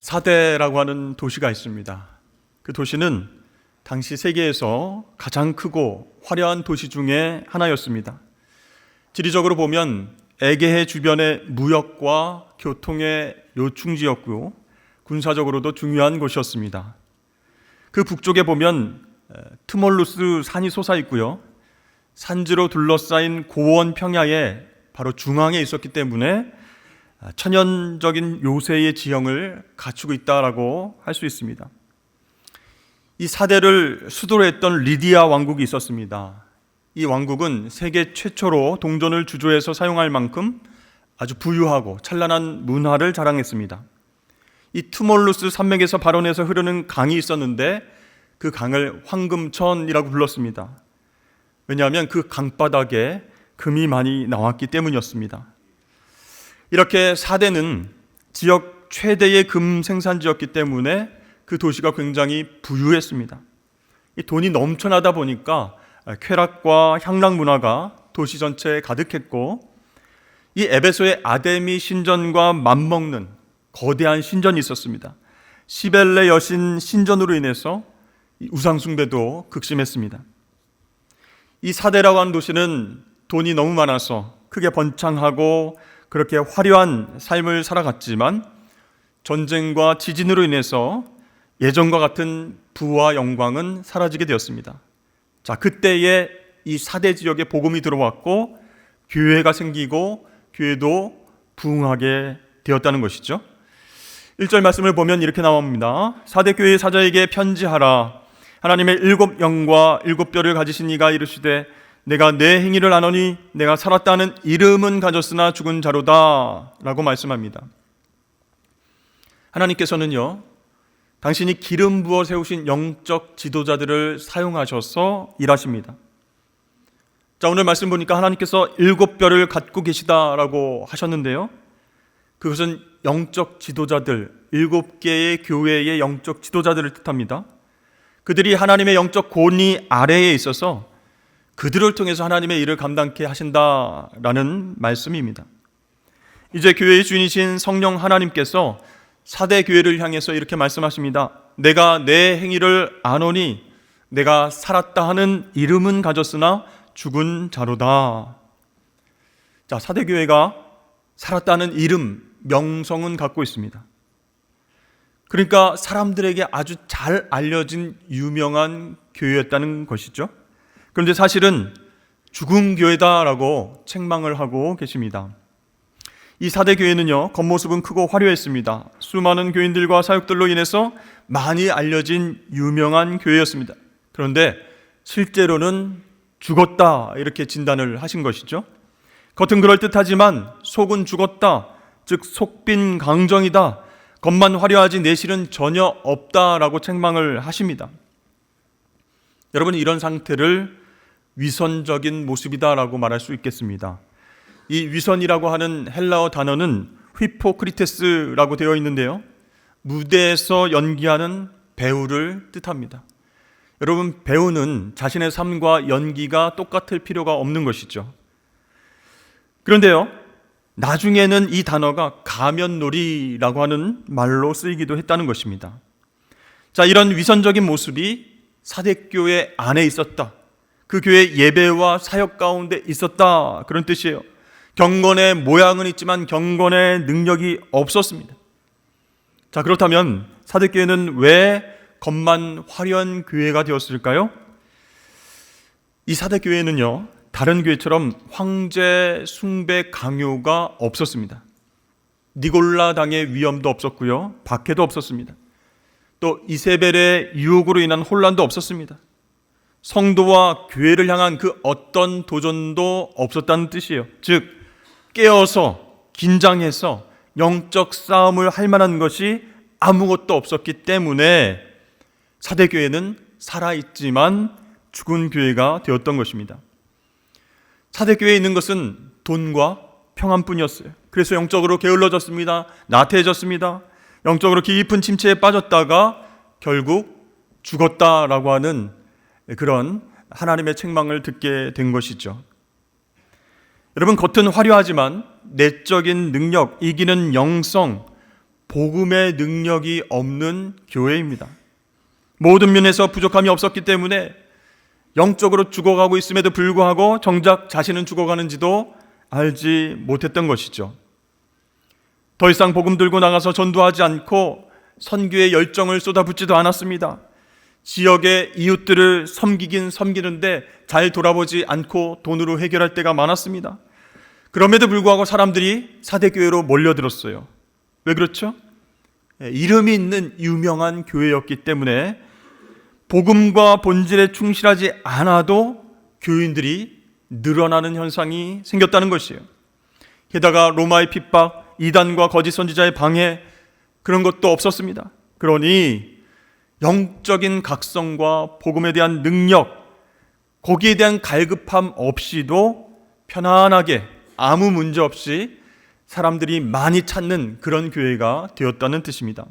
사대라고 하는 도시가 있습니다. 그 도시는 당시 세계에서 가장 크고 화려한 도시 중에 하나였습니다. 지리적으로 보면 에게해 주변의 무역과 교통의 요충지였고 군사적으로도 중요한 곳이었습니다. 그 북쪽에 보면 트몰루스 산이 솟아 있고요. 산지로 둘러싸인 고원 평야에 바로 중앙에 있었기 때문에 천연적인 요새의 지형을 갖추고 있다라고 할 수 있습니다. 이 사대를 수도로 했던 리디아 왕국이 있었습니다. 이 왕국은 세계 최초로 동전을 주조해서 사용할 만큼 아주 부유하고 찬란한 문화를 자랑했습니다. 이 트몰루스 산맥에서 발원해서 흐르는 강이 있었는데 그 강을 황금천이라고 불렀습니다. 왜냐하면 그 강바닥에 금이 많이 나왔기 때문이었습니다. 이렇게 사대는 지역 최대의 금 생산지였기 때문에 그 도시가 굉장히 부유했습니다. 이 돈이 넘쳐나다 보니까 쾌락과 향락 문화가 도시 전체에 가득했고, 이 에베소의 아데미 신전과 맞먹는 거대한 신전이 있었습니다. 시벨레 여신 신전으로 인해서 우상 숭배도 극심했습니다. 이 사대라고 하는 도시는 돈이 너무 많아서 크게 번창하고 그렇게 화려한 삶을 살아갔지만 전쟁과 지진으로 인해서 예전과 같은 부와 영광은 사라지게 되었습니다. 자, 그때에 이 사대 지역에 복음이 들어왔고 교회가 생기고 교회도 부흥하게 되었다는 것이죠. 1절 말씀을 보면 이렇게 나옵니다. 사대 교회의 사자에게 편지하라. 하나님의 7 영과 7 뼈를 가지신 이가 이르시되 내가 내 행위를 아노니 내가 살았다는 이름은 가졌으나 죽은 자로다 라고 말씀합니다. 하나님께서는요, 당신이 기름 부어 세우신 영적 지도자들을 사용하셔서 일하십니다. 자, 오늘 말씀 보니까 하나님께서 7 뼈를 갖고 계시다라고 하셨는데요, 그것은 영적 지도자들, 7개의 교회의 영적 지도자들을 뜻합니다. 그들이 하나님의 영적 권위 아래에 있어서 그들을 통해서 하나님의 일을 감당케 하신다라는 말씀입니다. 이제 교회의 주인이신 성령 하나님께서 사대 교회를 향해서 이렇게 말씀하십니다. 내가 내 행위를 아노니 내가 살았다 하는 이름은 가졌으나 죽은 자로다. 자, 사대 교회가 살았다는 이름, 명성은 갖고 있습니다. 그러니까 사람들에게 아주 잘 알려진 유명한 교회였다는 것이죠. 그런데 사실은 죽은 교회다라고 책망을 하고 계십니다. 이 사대 교회는요, 겉모습은 크고 화려했습니다. 수많은 교인들과 사역들로 인해서 많이 알려진 유명한 교회였습니다. 그런데 실제로는 죽었다, 이렇게 진단을 하신 것이죠. 겉은 그럴듯하지만 속은 죽었다, 즉 속빈 강정이다, 겉만 화려하지 내실은 전혀 없다라고 책망을 하십니다. 여러분, 이런 상태를 위선적인 모습이다라고 말할 수 있겠습니다. 이 위선이라고 하는 헬라어 단어는 휘포크리테스라고 되어 있는데요, 무대에서 연기하는 배우를 뜻합니다. 여러분, 배우는 자신의 삶과 연기가 똑같을 필요가 없는 것이죠. 그런데요, 나중에는 이 단어가 가면놀이라고 하는 말로 쓰이기도 했다는 것입니다. 자, 이런 위선적인 모습이 사대교회 안에 있었다, 그 교회 예배와 사역 가운데 있었다, 그런 뜻이에요. 경건의 모양은 있지만 경건의 능력이 없었습니다. 자, 그렇다면 사대교회는 왜 겉만 화려한 교회가 되었을까요? 이 사대교회는요, 다른 교회처럼 황제 숭배 강요가 없었습니다. 니골라 당의 위험도 없었고요, 박해도 없었습니다. 또 이세벨의 유혹으로 인한 혼란도 없었습니다. 성도와 교회를 향한 그 어떤 도전도 없었다는 뜻이에요. 즉, 깨어서 긴장해서 영적 싸움을 할 만한 것이 아무것도 없었기 때문에 사대교회는 살아있지만 죽은 교회가 되었던 것입니다. 사대교회에 있는 것은 돈과 평안뿐이었어요. 그래서 영적으로 게을러졌습니다. 나태해졌습니다. 영적으로 깊은 침체에 빠졌다가 결국 죽었다라고 하는 그런 하나님의 책망을 듣게 된 것이죠. 여러분, 겉은 화려하지만 내적인 능력, 이기는 영성, 복음의 능력이 없는 교회입니다. 모든 면에서 부족함이 없었기 때문에 영적으로 죽어가고 있음에도 불구하고 정작 자신은 죽어가는지도 알지 못했던 것이죠. 더 이상 복음 들고 나가서 전도하지 않고 선교의 열정을 쏟아붓지도 않았습니다. 지역의 이웃들을 섬기긴 섬기는데 잘 돌아보지 않고 돈으로 해결할 때가 많았습니다. 그럼에도 불구하고 사람들이 사대교회로 몰려들었어요. 왜 그렇죠? 이름이 있는 유명한 교회였기 때문에 복음과 본질에 충실하지 않아도 교인들이 늘어나는 현상이 생겼다는 것이에요. 게다가 로마의 핍박, 이단과 거짓 선지자의 방해, 그런 것도 없었습니다. 그러니 영적인 각성과 복음에 대한 능력, 거기에 대한 갈급함 없이도 편안하게 아무 문제 없이 사람들이 많이 찾는 그런 교회가 되었다는 뜻입니다.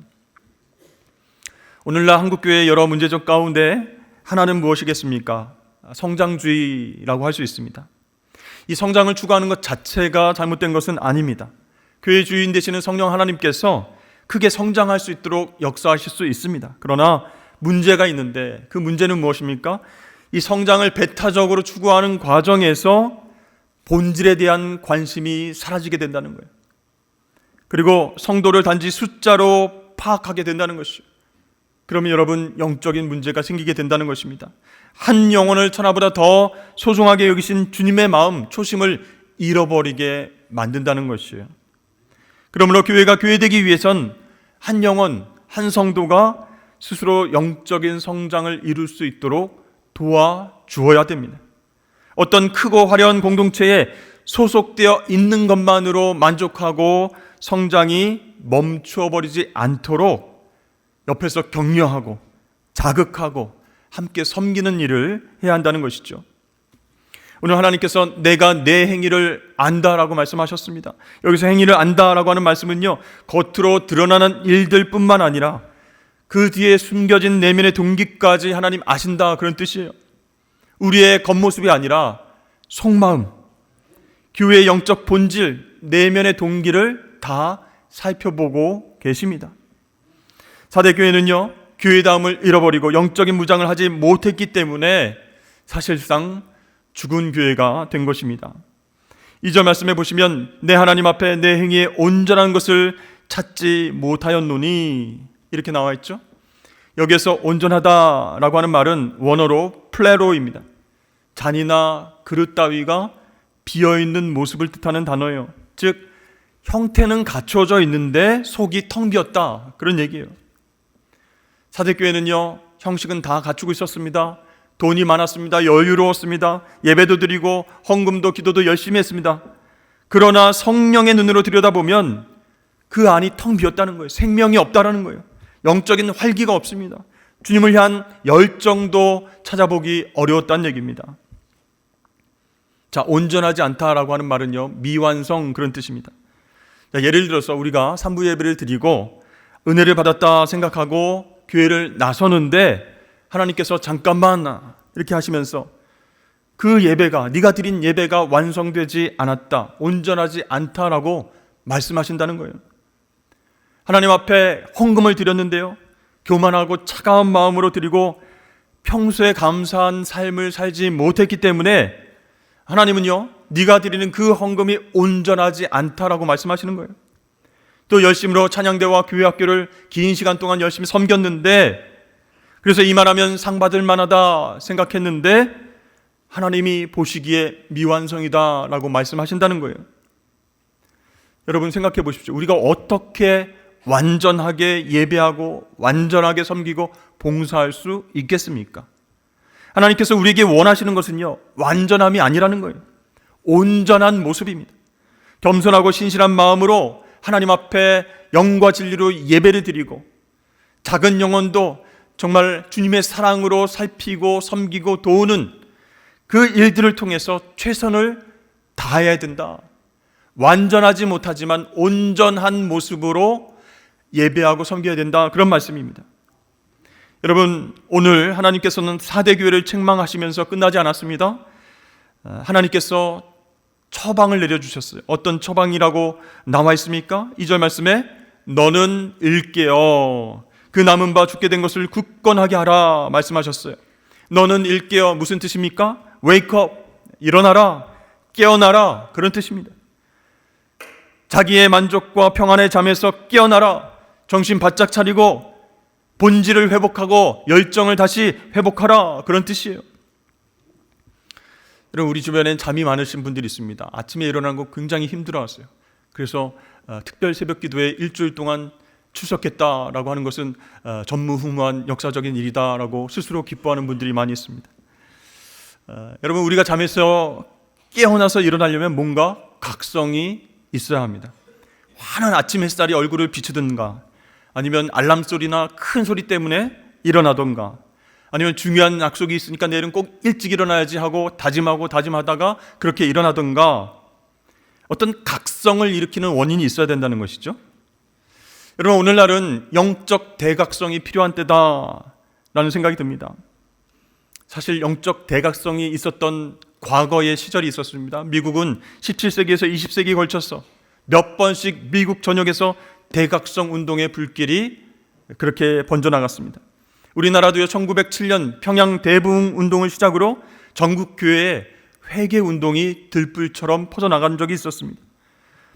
오늘날 한국교회의 여러 문제점 가운데 하나는 무엇이겠습니까? 성장주의라고 할 수 있습니다. 이 성장을 추구하는 것 자체가 잘못된 것은 아닙니다. 교회 주인 되시는 성령 하나님께서 크게 성장할 수 있도록 역사하실 수 있습니다. 그러나 문제가 있는데 그 문제는 무엇입니까? 이 성장을 배타적으로 추구하는 과정에서 본질에 대한 관심이 사라지게 된다는 거예요. 그리고 성도를 단지 숫자로 파악하게 된다는 것이죠. 그러면 여러분, 영적인 문제가 생기게 된다는 것입니다. 한 영혼을 천하보다 더 소중하게 여기신 주님의 마음, 초심을 잃어버리게 만든다는 것이에요. 그러므로 교회가 교회되기 위해선 한 영혼, 한 성도가 스스로 영적인 성장을 이룰 수 있도록 도와주어야 됩니다. 어떤 크고 화려한 공동체에 소속되어 있는 것만으로 만족하고 성장이 멈추어버리지 않도록 옆에서 격려하고 자극하고 함께 섬기는 일을 해야 한다는 것이죠. 오늘 하나님께서 내가 내 행위를 안다라고 말씀하셨습니다. 여기서 행위를 안다라고 하는 말씀은요, 겉으로 드러나는 일들 뿐만 아니라 그 뒤에 숨겨진 내면의 동기까지 하나님 아신다, 그런 뜻이에요. 우리의 겉모습이 아니라 속마음, 교회의 영적 본질, 내면의 동기를 다 살펴보고 계십니다. 사대교회는요, 교회다움을 잃어버리고 영적인 무장을 하지 못했기 때문에 사실상 죽은 교회가 된 것입니다. 2절 말씀해 보시면 내 하나님 앞에 내 행위에 온전한 것을 찾지 못하였노니, 이렇게 나와 있죠. 여기에서 온전하다라고 하는 말은 원어로 플레로입니다. 잔이나 그릇 따위가 비어있는 모습을 뜻하는 단어예요. 즉 형태는 갖춰져 있는데 속이 텅 비었다, 그런 얘기예요. 사대교회는요, 형식은 다 갖추고 있었습니다. 돈이 많았습니다. 여유로웠습니다. 예배도 드리고 헌금도 기도도 열심히 했습니다. 그러나 성령의 눈으로 들여다보면 그 안이 텅 비었다는 거예요. 생명이 없다라는 거예요. 영적인 활기가 없습니다. 주님을 향한 열정도 찾아보기 어려웠다는 얘기입니다. 자, 온전하지 않다라고 하는 말은요, 미완성, 그런 뜻입니다. 자, 예를 들어서 우리가 산부 예배를 드리고 은혜를 받았다 생각하고 교회를 나서는데 하나님께서 잠깐만 이렇게 하시면서 그 예배가, 네가 드린 예배가 완성되지 않았다, 온전하지 않다라고 말씀하신다는 거예요. 하나님 앞에 헌금을 드렸는데요, 교만하고 차가운 마음으로 드리고 평소에 감사한 삶을 살지 못했기 때문에 하나님은요, 네가 드리는 그 헌금이 온전하지 않다라고 말씀하시는 거예요. 또 열심으로 찬양대와 교회학교를 긴 시간 동안 열심히 섬겼는데, 그래서 이만하면 상 받을 만하다 생각했는데 하나님이 보시기에 미완성이다 라고 말씀하신다는 거예요. 여러분 생각해 보십시오. 우리가 어떻게 완전하게 예배하고 완전하게 섬기고 봉사할 수 있겠습니까? 하나님께서 우리에게 원하시는 것은요, 완전함이 아니라는 거예요. 온전한 모습입니다. 겸손하고 신실한 마음으로 하나님 앞에 영과 진리로 예배를 드리고 작은 영혼도 정말 주님의 사랑으로 살피고 섬기고 도우는 그 일들을 통해서 최선을 다해야 된다. 완전하지 못하지만 온전한 모습으로 예배하고 섬겨야 된다, 그런 말씀입니다. 여러분, 오늘 하나님께서는 사대교회를 책망하시면서 끝나지 않았습니다. 하나님께서 처방을 내려주셨어요. 어떤 처방이라고 나와 있습니까? 2절 말씀에 너는 일깨어 그 남은 바 죽게 된 것을 굳건하게 하라 말씀하셨어요. 너는 일깨어 무슨 뜻입니까? Wake up, 일어나라, 깨어나라, 그런 뜻입니다. 자기의 만족과 평안의 잠에서 깨어나라, 정신 바짝 차리고 본질을 회복하고 열정을 다시 회복하라, 그런 뜻이에요. 여러분, 우리 주변엔 잠이 많으신 분들이 있습니다. 아침에 일어나는 거 굉장히 힘들어하세요. 그래서 특별 새벽 기도에 일주일 동안 출석했다라고 하는 것은 전무후무한 역사적인 일이다라고 스스로 기뻐하는 분들이 많이 있습니다. 여러분, 우리가 잠에서 깨어나서 일어나려면 뭔가 각성이 있어야 합니다. 환한 아침 햇살이 얼굴을 비추든가, 아니면 알람 소리나 큰 소리 때문에 일어나던가, 아니면 중요한 약속이 있으니까 내일은 꼭 일찍 일어나야지 하고 다짐하다가 그렇게 일어나던가, 어떤 각성을 일으키는 원인이 있어야 된다는 것이죠. 여러분, 오늘날은 영적 대각성이 필요한 때다라는 생각이 듭니다. 사실 영적 대각성이 있었던 과거의 시절이 있었습니다. 미국은 17세기에서 20세기에 걸쳐서 몇 번씩 미국 전역에서 대각성 운동의 불길이 그렇게 번져나갔습니다. 우리나라도요, 1907년 평양 대부흥 운동을 시작으로 전국 교회에 회개 운동이 들불처럼 퍼져나간 적이 있었습니다.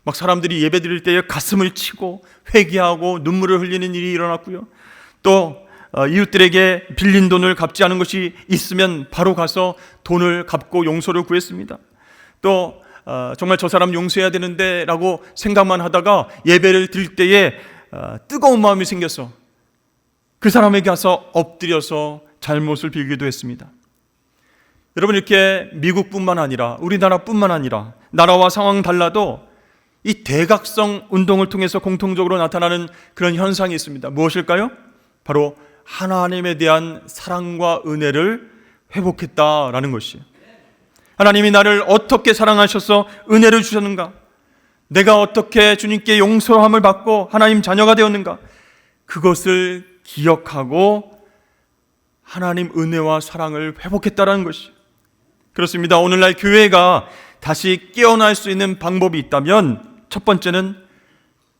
막 사람들이 예배 드릴 때에 가슴을 치고 회개하고 눈물을 흘리는 일이 일어났고요. 또 이웃들에게 빌린 돈을 갚지 않은 것이 있으면 바로 가서 돈을 갚고 용서를 구했습니다. 또 정말 저 사람 용서해야 되는데 라고 생각만 하다가 예배를 드릴 때에 뜨거운 마음이 생겨서 그 사람에게 가서 엎드려서 잘못을 빌기도 했습니다. 여러분, 이렇게 미국뿐만 아니라 우리나라뿐만 아니라 나라와 상황 달라도 이 대각성 운동을 통해서 공통적으로 나타나는 그런 현상이 있습니다. 무엇일까요? 바로 하나님에 대한 사랑과 은혜를 회복했다라는 것이에요. 하나님이 나를 어떻게 사랑하셔서 은혜를 주셨는가? 내가 어떻게 주님께 용서함을 받고 하나님 자녀가 되었는가? 그것을 기억하고 하나님 은혜와 사랑을 회복했다라는 것이에요. 그렇습니다. 오늘날 교회가 다시 깨어날 수 있는 방법이 있다면 첫 번째는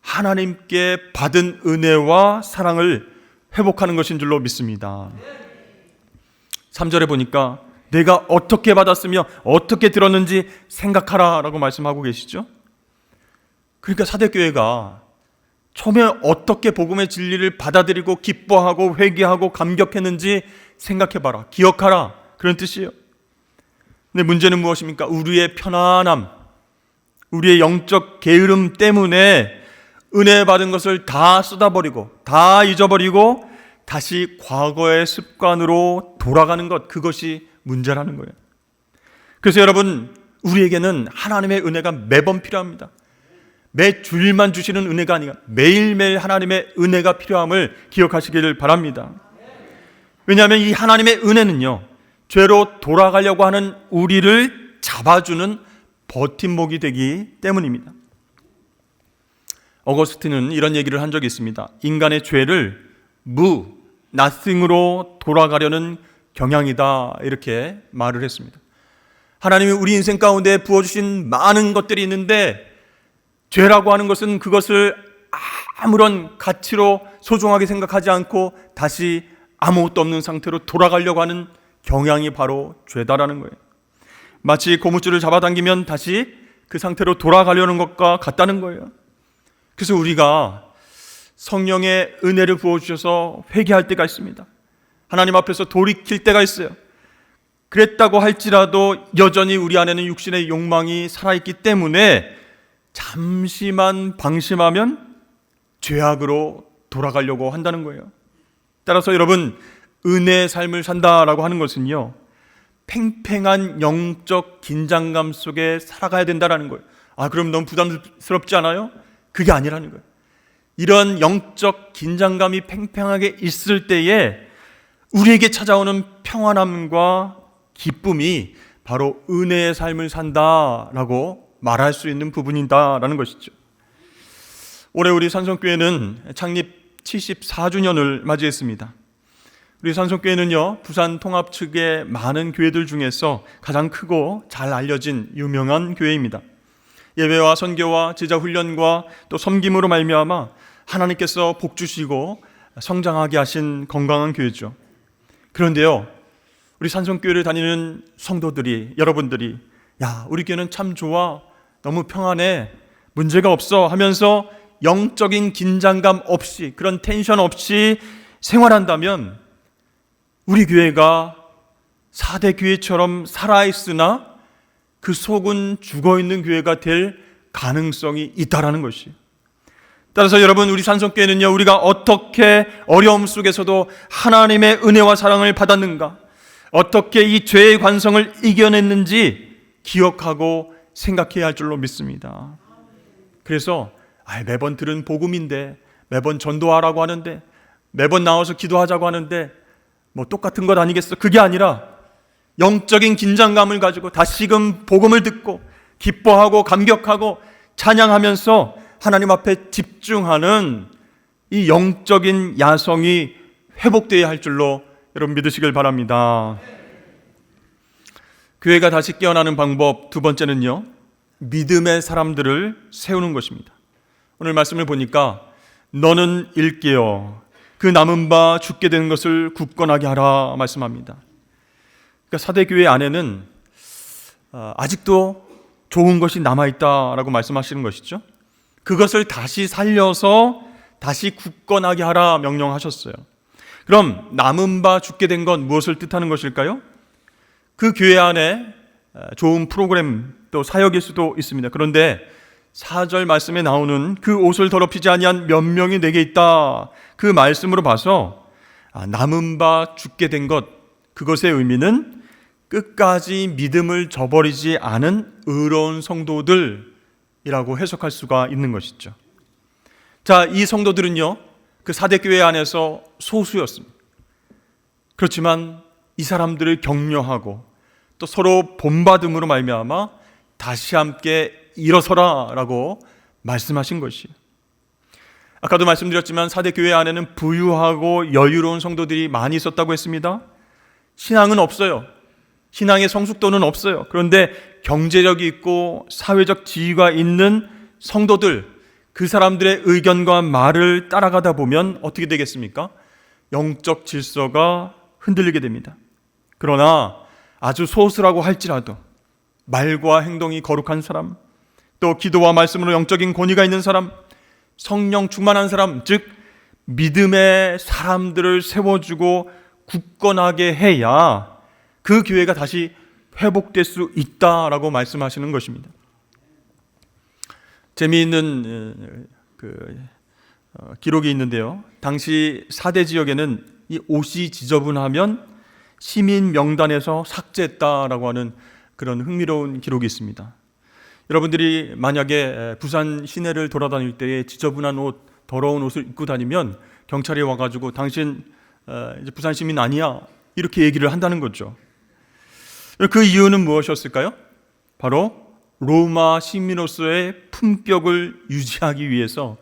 하나님께 받은 은혜와 사랑을 회복하는 것인 줄로 믿습니다. 3절에 보니까 내가 어떻게 받았으며 어떻게 들었는지 생각하라 라고 말씀하고 계시죠. 그러니까 사대교회가 처음에 어떻게 복음의 진리를 받아들이고 기뻐하고 회개하고 감격했는지 생각해봐라, 기억하라, 그런 뜻이에요. 근데 문제는 무엇입니까? 우리의 편안함, 우리의 영적 게으름 때문에 은혜 받은 것을 다 쏟아버리고 다 잊어버리고 다시 과거의 습관으로 돌아가는 것, 그것이 문제라는 거예요. 그래서 여러분, 우리에게는 하나님의 은혜가 매번 필요합니다. 매 주일만 주시는 은혜가 아니라 매일매일 하나님의 은혜가 필요함을 기억하시기를 바랍니다. 왜냐하면 이 하나님의 은혜는요, 죄로 돌아가려고 하는 우리를 잡아주는 버팀목이 되기 때문입니다. 어거스틴은 이런 얘기를 한 적이 있습니다. 인간의 죄를 nothing으로 돌아가려는 경향이다, 이렇게 말을 했습니다. 하나님이 우리 인생 가운데 부어주신 많은 것들이 있는데 죄라고 하는 것은 그것을 아무런 가치로 소중하게 생각하지 않고 다시 아무것도 없는 상태로 돌아가려고 하는 경향이 바로 죄다라는 거예요. 마치 고무줄을 잡아당기면 다시 그 상태로 돌아가려는 것과 같다는 거예요. 그래서 우리가 성령의 은혜를 부어주셔서 회개할 때가 있습니다. 하나님 앞에서 돌이킬 때가 있어요. 그랬다고 할지라도 여전히 우리 안에는 육신의 욕망이 살아있기 때문에 잠시만 방심하면 죄악으로 돌아가려고 한다는 거예요. 따라서 여러분, 은혜의 삶을 산다라고 하는 것은요, 팽팽한 영적 긴장감 속에 살아가야 된다라는 거예요. 그럼 너무 부담스럽지 않아요? 그게 아니라는 거예요. 이런 영적 긴장감이 팽팽하게 있을 때에 우리에게 찾아오는 평안함과 기쁨이 바로 은혜의 삶을 산다라고 말할 수 있는 부분이다라는 것이죠. 올해 우리 산성교회는 창립 74주년을 맞이했습니다. 우리 산성교회는요, 부산 통합 측의 많은 교회들 중에서 가장 크고 잘 알려진 유명한 교회입니다. 예배와 선교와 제자 훈련과 또 섬김으로 말미암아 하나님께서 복 주시고 성장하게 하신 건강한 교회죠. 그런데요, 우리 산성교회를 다니는 성도들이, 여러분들이 야, 우리 교회는 참 좋아, 너무 평안해, 문제가 없어 하면서 영적인 긴장감 없이, 그런 텐션 없이 생활한다면 우리 교회가 4대 교회처럼 살아있으나 그 속은 죽어있는 교회가 될 가능성이 있다라는 것이에요. 따라서 여러분, 우리 산성교회는요, 우리가 어떻게 어려움 속에서도 하나님의 은혜와 사랑을 받았는가, 어떻게 이 죄의 관성을 이겨냈는지 기억하고 생각해야 할 줄로 믿습니다. 그래서 매번 들은 복음인데, 매번 전도하라고 하는데, 매번 나와서 기도하자고 하는데 뭐 똑같은 것 아니겠어? 그게 아니라 영적인 긴장감을 가지고 다시금 복음을 듣고 기뻐하고 감격하고 찬양하면서 하나님 앞에 집중하는 이 영적인 야성이 회복되어야 할 줄로 여러분 믿으시길 바랍니다. 교회가 다시 깨어나는 방법 두 번째는요, 믿음의 사람들을 세우는 것입니다. 오늘 말씀을 보니까 너는 일깨어 그 남은 바 죽게 되는 것을 굳건하게 하라 말씀합니다. 그러니까 사대교회 안에는 아직도 좋은 것이 남아있다라고 말씀하시는 것이죠. 그것을 다시 살려서 다시 굳건하게 하라 명령하셨어요. 그럼 남은 바 죽게 된 건 무엇을 뜻하는 것일까요? 그 교회 안에 좋은 프로그램 또 사역일 수도 있습니다. 그런데 4절 말씀에 나오는 그 옷을 더럽히지 아니한 몇 명이 내게 있다, 그 말씀으로 봐서 남은 바 죽게 된 것, 그것의 의미는 끝까지 믿음을 저버리지 않은 의로운 성도들이라고 해석할 수가 있는 것이죠. 자, 이 성도들은요, 그 사대교회 안에서 소수였습니다. 그렇지만 이 사람들을 격려하고 또 서로 본받음으로 말미암아 다시 함께 일어서라 라고 말씀하신 것이에요. 아까도 말씀드렸지만 사대교회 안에는 부유하고 여유로운 성도들이 많이 있었다고 했습니다. 신앙은 없어요. 신앙의 성숙도는 없어요. 그런데 경제력이 있고 사회적 지위가 있는 성도들, 그 사람들의 의견과 말을 따라가다 보면 어떻게 되겠습니까? 영적 질서가 흔들리게 됩니다. 그러나 아주 소수라고 할지라도 말과 행동이 거룩한 사람, 또 기도와 말씀으로 영적인 권위가 있는 사람, 성령 충만한 사람, 즉 믿음의 사람들을 세워주고 굳건하게 해야 그 교회가 다시 회복될 수 있다라고 말씀하시는 것입니다. 재미있는 기록이 있는데요, 당시 사대 지역에는 이 옷이 지저분하면 시민 명단에서 삭제했다라고 하는 그런 흥미로운 기록이 있습니다. 여러분들이 만약에 부산 시내를 돌아다닐 때에 지저분한 옷, 더러운 옷을 입고 다니면 경찰이 와가지고 당신 이제 부산 시민 아니야, 이렇게 얘기를 한다는 거죠. 그 이유는 무엇이었을까요? 바로 로마 시민으로서의 품격을 유지하기 위해서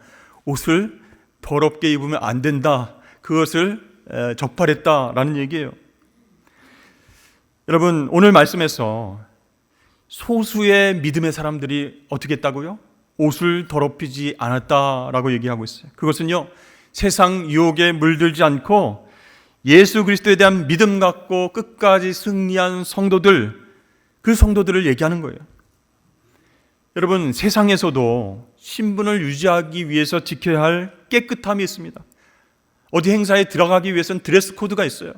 옷을 더럽게 입으면 안 된다, 그것을 적발했다라는 얘기예요. 여러분, 오늘 말씀에서 소수의 믿음의 사람들이 어떻게 했다고요? 옷을 더럽히지 않았다라고 얘기하고 있어요. 그것은요, 세상 유혹에 물들지 않고 예수 그리스도에 대한 믿음 갖고 끝까지 승리한 성도들, 그 성도들을 얘기하는 거예요. 여러분, 세상에서도 신분을 유지하기 위해서 지켜야 할 깨끗함이 있습니다. 어디 행사에 들어가기 위해서는 드레스 코드가 있어요.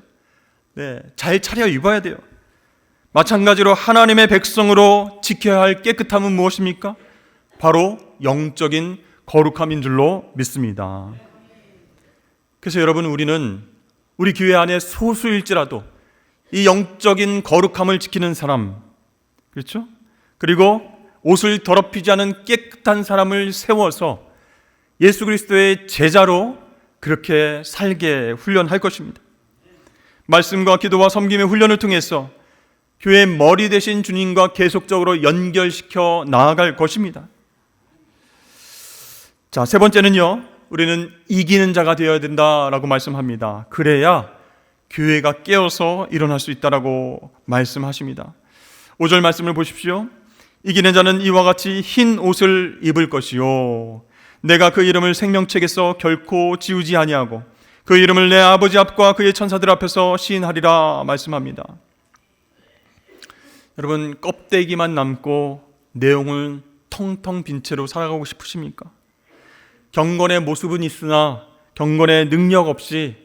잘 차려 입어야 돼요. 마찬가지로 하나님의 백성으로 지켜야 할 깨끗함은 무엇입니까? 바로 영적인 거룩함인 줄로 믿습니다. 그래서 여러분, 우리는 우리 교회 안에 소수일지라도 이 영적인 거룩함을 지키는 사람, 그렇죠? 그리고 옷을 더럽히지 않은 깨끗한 사람을 세워서 예수 그리스도의 제자로 그렇게 살게 훈련할 것입니다. 말씀과 기도와 섬김의 훈련을 통해서 교회의 머리 되신 주님과 계속적으로 연결시켜 나아갈 것입니다. 자, 세 번째는요, 우리는 이기는 자가 되어야 된다라고 말씀합니다. 그래야 교회가 깨어서 일어날 수 있다라고 말씀하십니다. 5절 말씀을 보십시오. 이기는 자는 이와 같이 흰 옷을 입을 것이요, 내가 그 이름을 생명책에서 결코 지우지 아니하고 그 이름을 내 아버지 앞과 그의 천사들 앞에서 시인하리라 말씀합니다. 여러분, 껍데기만 남고 내용을 텅텅 빈 채로 살아가고 싶으십니까? 경건의 모습은 있으나 경건의 능력 없이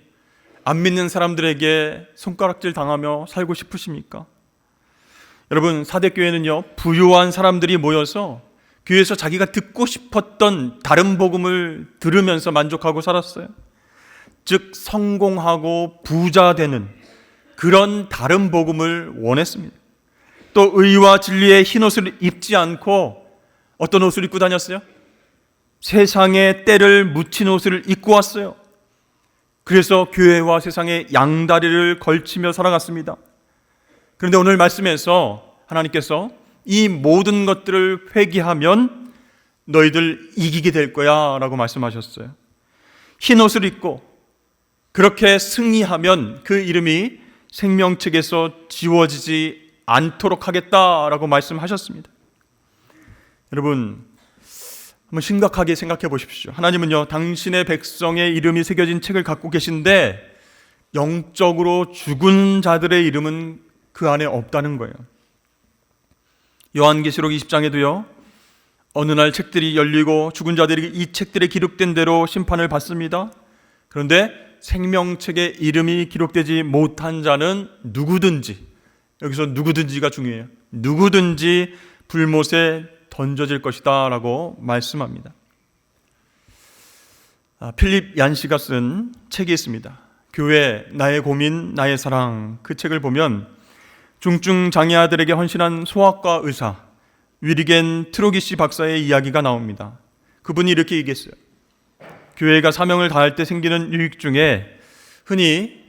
안 믿는 사람들에게 손가락질 당하며 살고 싶으십니까? 여러분, 사대교회는요, 부유한 사람들이 모여서 교회에서 자기가 듣고 싶었던 다른 복음을 들으면서 만족하고 살았어요. 즉 성공하고 부자 되는 그런 다른 복음을 원했습니다. 또 의와 진리의 흰옷을 입지 않고 어떤 옷을 입고 다녔어요? 세상의 때를 묻힌 옷을 입고 왔어요. 그래서 교회와 세상의 양다리를 걸치며 살아갔습니다. 그런데 오늘 말씀에서 하나님께서 이 모든 것들을 회개하면 너희들 이기게 될 거야 라고 말씀하셨어요. 흰옷을 입고 그렇게 승리하면 그 이름이 생명책에서 지워지지 않도록 하겠다라고 말씀하셨습니다. 여러분, 한번 심각하게 생각해 보십시오. 하나님은요, 당신의 백성의 이름이 새겨진 책을 갖고 계신데 영적으로 죽은 자들의 이름은 그 안에 없다는 거예요. 요한계시록 20장에도요, 어느 날 책들이 열리고 죽은 자들이 이 책들에 기록된 대로 심판을 받습니다. 그런데 생명책에 이름이 기록되지 못한 자는 누구든지, 여기서 누구든지가 중요해요. 누구든지 불못에 던져질 것이다 라고 말씀합니다. 필립 얀시가 쓴 책이 있습니다. 교회, 나의 고민, 나의 사랑. 그 책을 보면 중증 장애아들에게 헌신한 소아과 의사 위리겐 트로기시 박사의 이야기가 나옵니다. 그분이 이렇게 얘기했어요. 교회가 사명을 다할 때 생기는 유익 중에 흔히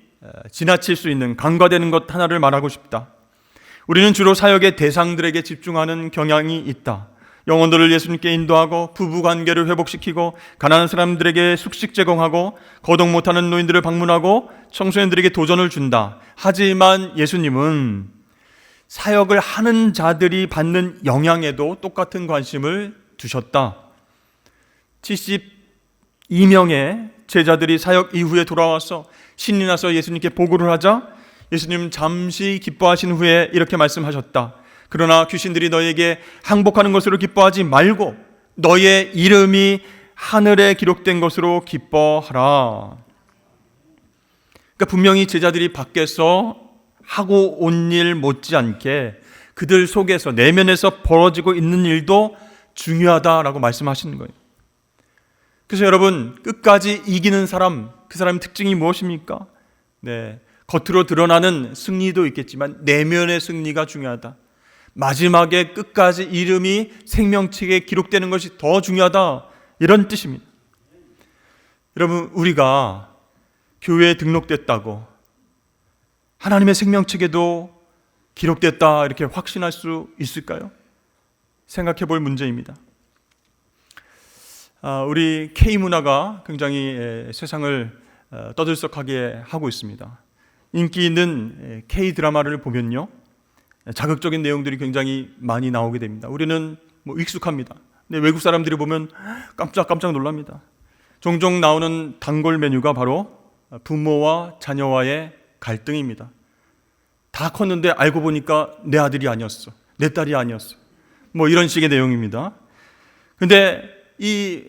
지나칠 수 있는 간과되는 것 하나를 말하고 싶다. 우리는 주로 사역의 대상들에게 집중하는 경향이 있다. 영혼들을 예수님께 인도하고 부부관계를 회복시키고 가난한 사람들에게 숙식 제공하고 거동 못하는 노인들을 방문하고 청소년들에게 도전을 준다. 하지만 예수님은 사역을 하는 자들이 받는 영향에도 똑같은 관심을 두셨다. 72명의 제자들이 사역 이후에 돌아와서 신이 나서 예수님께 보고를 하자 예수님 잠시 기뻐하신 후에 이렇게 말씀하셨다. 그러나 귀신들이 너에게 항복하는 것으로 기뻐하지 말고 너의 이름이 하늘에 기록된 것으로 기뻐하라. 그러니까 분명히 제자들이 밖에서 하고 온 일 못지않게 그들 속에서 내면에서 벌어지고 있는 일도 중요하다라고 말씀하시는 거예요. 그래서 여러분, 끝까지 이기는 사람, 그 사람의 특징이 무엇입니까? 겉으로 드러나는 승리도 있겠지만 내면의 승리가 중요하다. 마지막에 끝까지 이름이 생명책에 기록되는 것이 더 중요하다, 이런 뜻입니다. 여러분, 우리가 교회에 등록됐다고 하나님의 생명책에도 기록됐다 이렇게 확신할 수 있을까요? 생각해 볼 문제입니다. 우리 K문화가 굉장히 세상을 떠들썩하게 하고 있습니다. 인기 있는 K드라마를 보면요, 자극적인 내용들이 굉장히 많이 나오게 됩니다. 우리는 익숙합니다. 근데 외국 사람들이 보면 깜짝깜짝 놀랍니다. 종종 나오는 단골 메뉴가 바로 부모와 자녀와의 갈등입니다. 다 컸는데 알고 보니까 내 아들이 아니었어, 내 딸이 아니었어, 이런 식의 내용입니다. 근데 이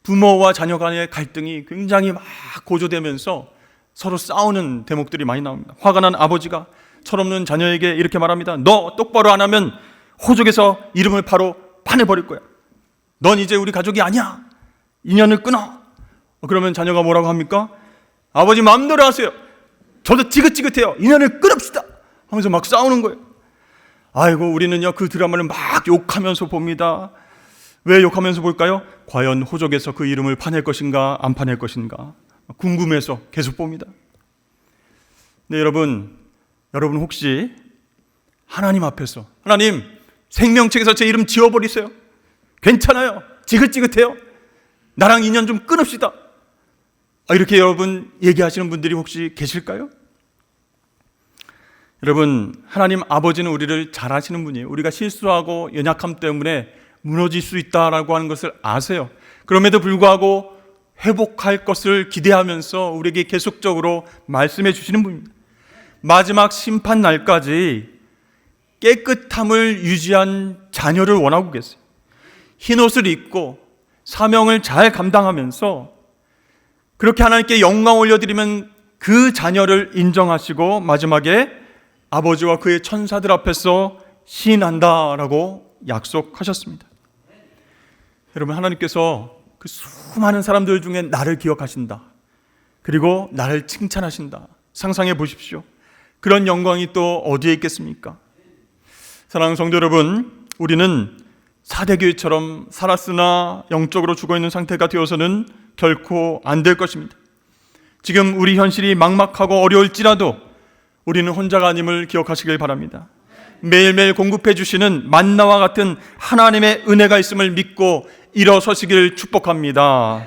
부모와 자녀 간의 갈등이 굉장히 막 고조되면서 서로 싸우는 대목들이 많이 나옵니다. 화가 난 아버지가 철없는 자녀에게 이렇게 말합니다. 너 똑바로 안 하면 호적에서 이름을 바로 파내버릴 거야. 넌 이제 우리 가족이 아니야. 인연을 끊어. 그러면 자녀가 뭐라고 합니까? 아버지 마음대로 하세요. 저도 지긋지긋해요. 인연을 끊읍시다 하면서 막 싸우는 거예요. 아이고, 우리는요 그 드라마를 막 욕하면서 봅니다. 왜 욕하면서 볼까요? 과연 호적에서 그 이름을 파낼 것인가 안 파낼 것인가 궁금해서 계속 봅니다. 네, 여러분 혹시 하나님 앞에서 하나님, 생명책에서 제 이름 지워버리세요. 괜찮아요. 지긋지긋해요. 나랑 인연 좀 끊읍시다. 이렇게 여러분 얘기하시는 분들이 혹시 계실까요? 여러분, 하나님 아버지는 우리를 잘 아시는 분이에요. 우리가 실수하고 연약함 때문에 무너질 수 있다라고 하는 것을 아세요. 그럼에도 불구하고 회복할 것을 기대하면서 우리에게 계속적으로 말씀해 주시는 분입니다. 마지막 심판 날까지 깨끗함을 유지한 자녀를 원하고 계세요. 흰 옷을 입고 사명을 잘 감당하면서 그렇게 하나님께 영광 올려드리면 그 자녀를 인정하시고 마지막에 아버지와 그의 천사들 앞에서 시인한다라고 약속하셨습니다. 여러분, 하나님께서 그 수많은 사람들 중에 나를 기억하신다, 그리고 나를 칭찬하신다. 상상해 보십시오. 그런 영광이 또 어디에 있겠습니까? 사랑하는 성도 여러분, 우리는 사대교회처럼 살았으나 영적으로 죽어있는 상태가 되어서는 결코 안 될 것입니다. 지금 우리 현실이 막막하고 어려울지라도 우리는 혼자가 아님을 기억하시길 바랍니다. 매일매일 공급해 주시는 만나와 같은 하나님의 은혜가 있음을 믿고 일어서시길 축복합니다.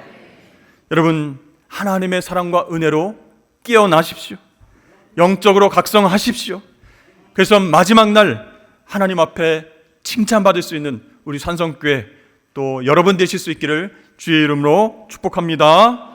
여러분, 하나님의 사랑과 은혜로 깨어나십시오. 영적으로 각성하십시오. 그래서 마지막 날 하나님 앞에 칭찬받을 수 있는 우리 산성교회 또 여러분 되실 수 있기를 주의 이름으로 축복합니다.